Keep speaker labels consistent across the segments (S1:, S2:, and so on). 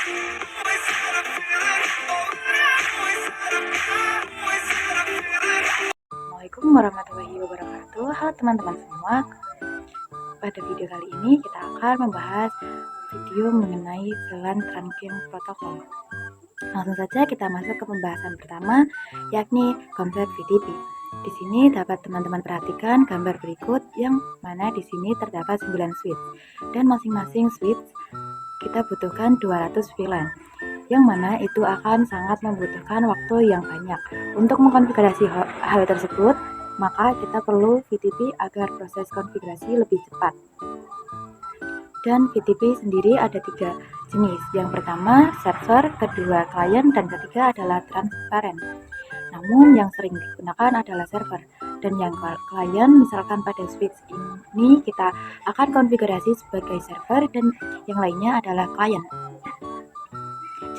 S1: Assalamualaikum warahmatullahi wabarakatuh. Halo teman-teman semua. Pada video kali ini kita akan membahas video mengenai VLAN Trunking Protocol. Langsung saja kita masuk ke pembahasan pertama, yakni konsep VTP. Di sini dapat teman-teman perhatikan gambar berikut, yang mana di sini terdapat 9 switch, dan masing-masing switch kita butuhkan 200 VLAN, yang mana itu akan sangat membutuhkan waktu yang banyak. Untuk mengkonfigurasi hal tersebut, maka kita perlu VTP agar proses konfigurasi lebih cepat. Dan VTP sendiri ada 3 jenis. Yang pertama server, kedua klien, dan ketiga adalah transparent. Namun yang sering digunakan adalah server, dan yang klien misalkan pada switch ini kita akan konfigurasi sebagai server dan yang lainnya adalah klien.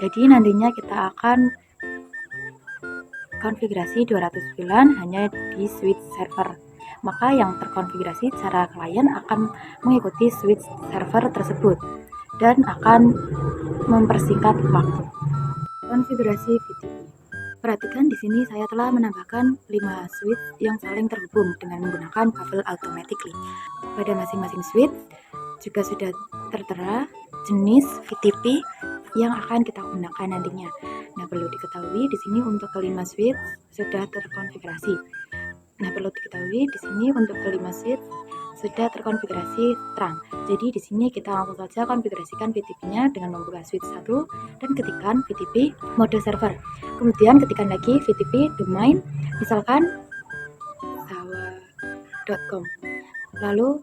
S1: Jadi nantinya kita akan konfigurasi 200 VLAN hanya di switch server. Maka yang terkonfigurasi secara klien akan mengikuti switch server tersebut dan akan mempersingkat waktu. Konfigurasi VTP. Perhatikan di sini saya telah menambahkan 5 switch yang saling terhubung dengan menggunakan kabel automatically. Pada masing-masing switch juga sudah tertera jenis VTP yang akan kita gunakan nantinya. Nah, perlu diketahui di sini untuk kelima switch sudah terkonfigurasi. Nah, perlu diketahui di sini untuk kelima switch sudah terkonfigurasi terang. Jadi di sini kita langsung saja konfigurasikan VTP-nya dengan membuka switch 1 dan ketikkan VTP mode server. Kemudian ketikkan lagi VTP domain, misalkan sawa.com. Lalu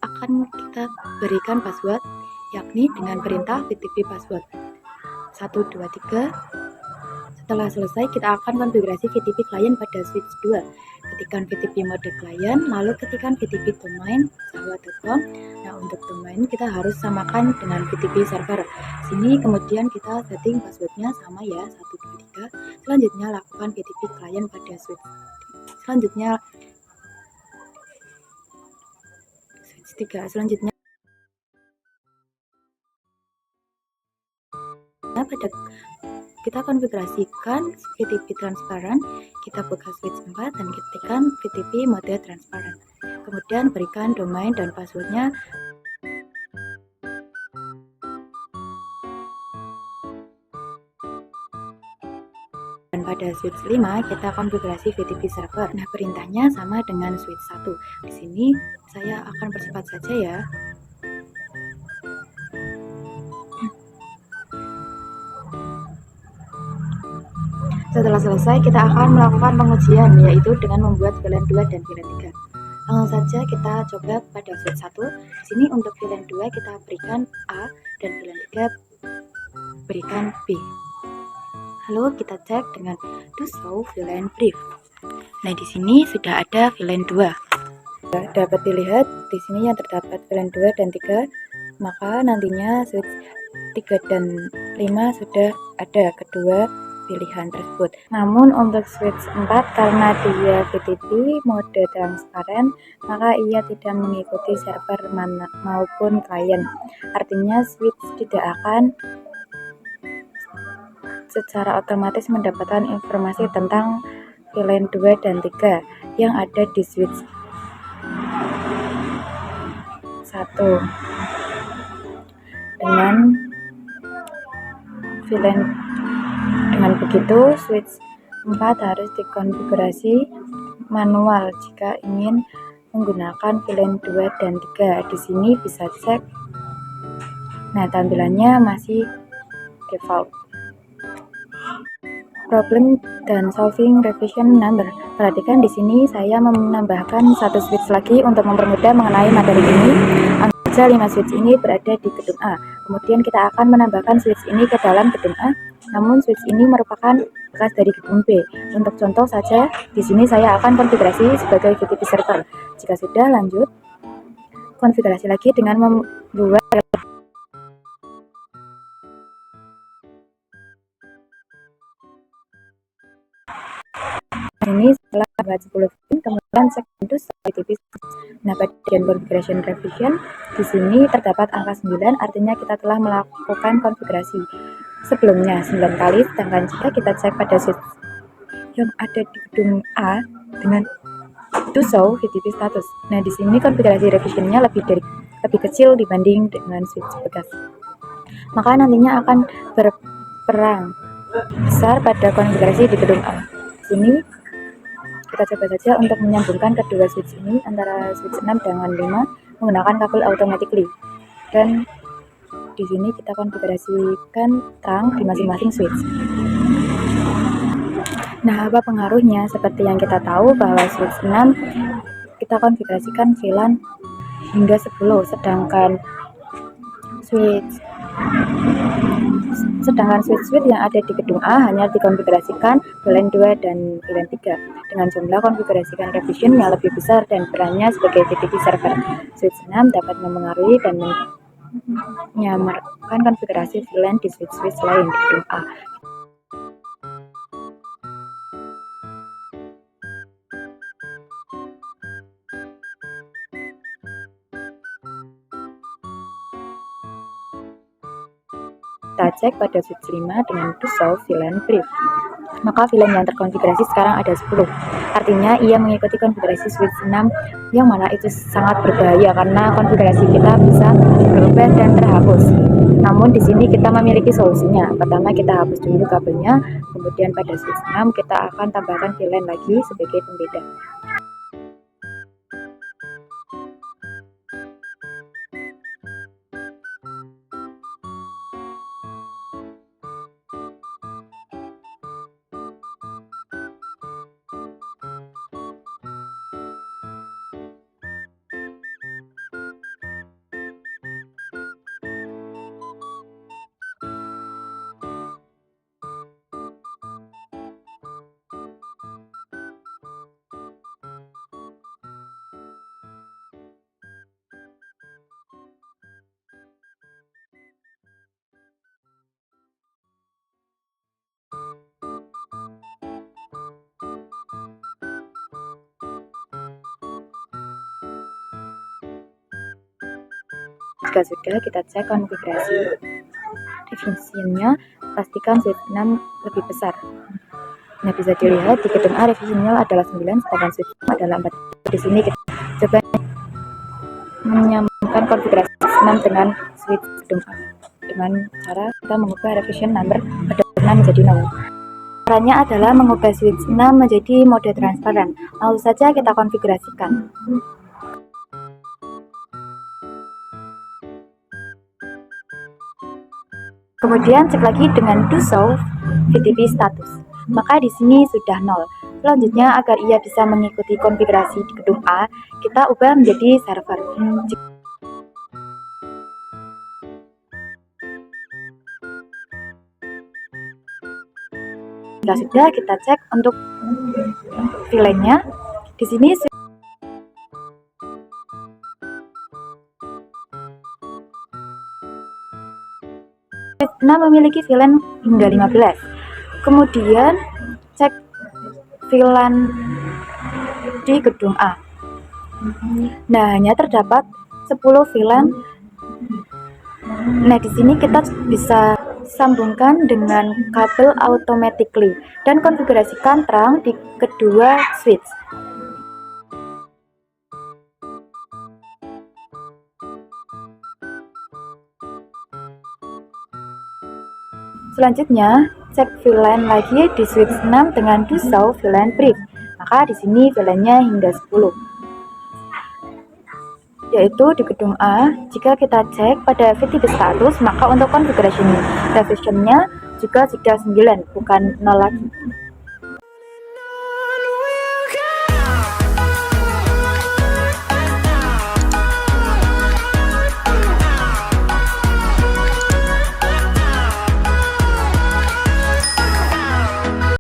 S1: akan kita berikan password, yakni dengan perintah VTP password 123. Setelah selesai, kita akan konfigurasi VTP klien pada switch 2. Ketikkan VTP mode klien, lalu ketikkan VTP domain sawa.com. Nah, untuk domain kita harus samakan dengan VTP server. Sini kemudian kita setting passwordnya sama ya, 123. Selanjutnya lakukan VTP klien pada switch. Selanjutnya switch 3. Selanjutnya pada kita konfigurasikan VTP transparent, kita buka switch 4 dan ketikkan VTP mode transparent. Kemudian berikan domain dan passwordnya. Dan pada switch 5 kita konfigurasi VTP server. Nah, perintahnya sama dengan switch 1. Di sini saya akan percepat saja ya. Setelah selesai, kita akan melakukan pengujian, yaitu dengan membuat VLAN 2 dan VLAN 3. Langsung saja kita coba pada switch 1. Di sini untuk VLAN 2 kita berikan A dan VLAN 3 berikan B. Lalu kita cek dengan do show VLAN brief. Nah, di sini sudah ada VLAN 2. Dapat dilihat di sini yang terdapat VLAN 2 dan 3. Maka nantinya switch 3 dan 5 sudah ada kedua pilihan tersebut. Namun untuk switch 4 karena dia VTP mode transparan, maka ia tidak mengikuti server maupun klien. Artinya switch tidak akan secara otomatis mendapatkan informasi tentang VLAN 2 dan 3 yang ada di switch 1 dengan VLAN. Dengan begitu, switch 4 harus dikonfigurasi manual jika ingin menggunakan VLAN 2 dan 3. Di sini bisa cek. Nah, tampilannya masih default. Problem dan solving revision number. Perhatikan di sini saya menambahkan satu switch lagi untuk mempermudah mengenai materi ini. Anggap saja 5 switch ini berada di gedung A. Kemudian kita akan menambahkan switch ini ke dalam gedung A. Namun switch ini merupakan bekas dari gedung B. Untuk contoh saja, di sini saya akan konfigurasi sebagai VTP server. Jika sudah, lanjut konfigurasi lagi dengan membuat ini setelah buat 10 pin, kemudian segmentus VTP. Nah, pada configuration revision di sini terdapat angka 9, artinya kita telah melakukan konfigurasi. sebelumnya 9 kali, sedangkan jika kita cek pada switch yang ada di gedung A dengan to show VTP status. Nah, di sini konfigurasi revisionnya lebih kecil dibanding dengan switch bekas. Maka nantinya akan berperang besar pada konfigurasi di gedung A. Di sini kita coba saja untuk menyambungkan kedua switch ini antara switch 6 dengan 5 menggunakan kabel automatically. Dan di sini kita konfigurasikan terang di masing-masing switch. Nah, apa pengaruhnya? Seperti yang kita tahu bahwa switch 6 kita konfigurasikan VLAN hingga 10, sedangkan switch yang ada di gedung A hanya dikonfigurasikan VLAN 2 dan VLAN 3 dengan jumlah konfigurasikan revision yang lebih besar dan perannya sebagai VTP server. Switch 6 dapat memengaruhi dan menyamarkan konfigurasi VLAN di switch lain di gedung A. Kita cek pada switch 5 dengan to show VLAN brief. Maka VLAN yang terkonfigurasi sekarang ada 10. Artinya ia mengikuti konfigurasi switch 6 yang mana itu sangat berbahaya karena konfigurasi kita bisa berubah dan terhapus. Namun di sini kita memiliki solusinya. Pertama kita hapus dulu kabelnya, kemudian pada switch 6 kita akan tambahkan VLAN lagi sebagai pembeda. Jika sudah, kita cek konfigurasi revisionnya, pastikan switch 6 lebih besar. Nah, bisa dilihat di gedung A revisionnya adalah 9, sedangkan switch 6 adalah 4. Di sini kita coba menyamakan konfigurasi switch 6 dengan switch gedung A dengan cara kita mengubah revision number pada 6 menjadi 0. Caranya adalah mengubah switch 6 menjadi mode transparan. Lalu saja kita konfigurasikan. Kemudian cek lagi dengan to show VTP status. Maka di sini sudah 0. Selanjutnya agar ia bisa mengikuti konfigurasi di gedung A, kita ubah menjadi server. Jika sudah, kita cek untuk VLAN-nya. Di sini switch 6 memiliki VLAN hingga 15. Kemudian cek VLAN di gedung A. Nah, hanya terdapat 10 VLAN. Nah, di sini kita bisa sambungkan dengan kabel automatically dan konfigurasikan terang di kedua switch. Selanjutnya, cek VLAN lagi di switch 6 dengan to show VLAN brief. Maka di sini VLAN-nya hingga 10. Yaitu di gedung A, jika kita cek pada VTP status, maka untuk konfigurasi revision-nya juga sudah 9, bukan 0 lagi.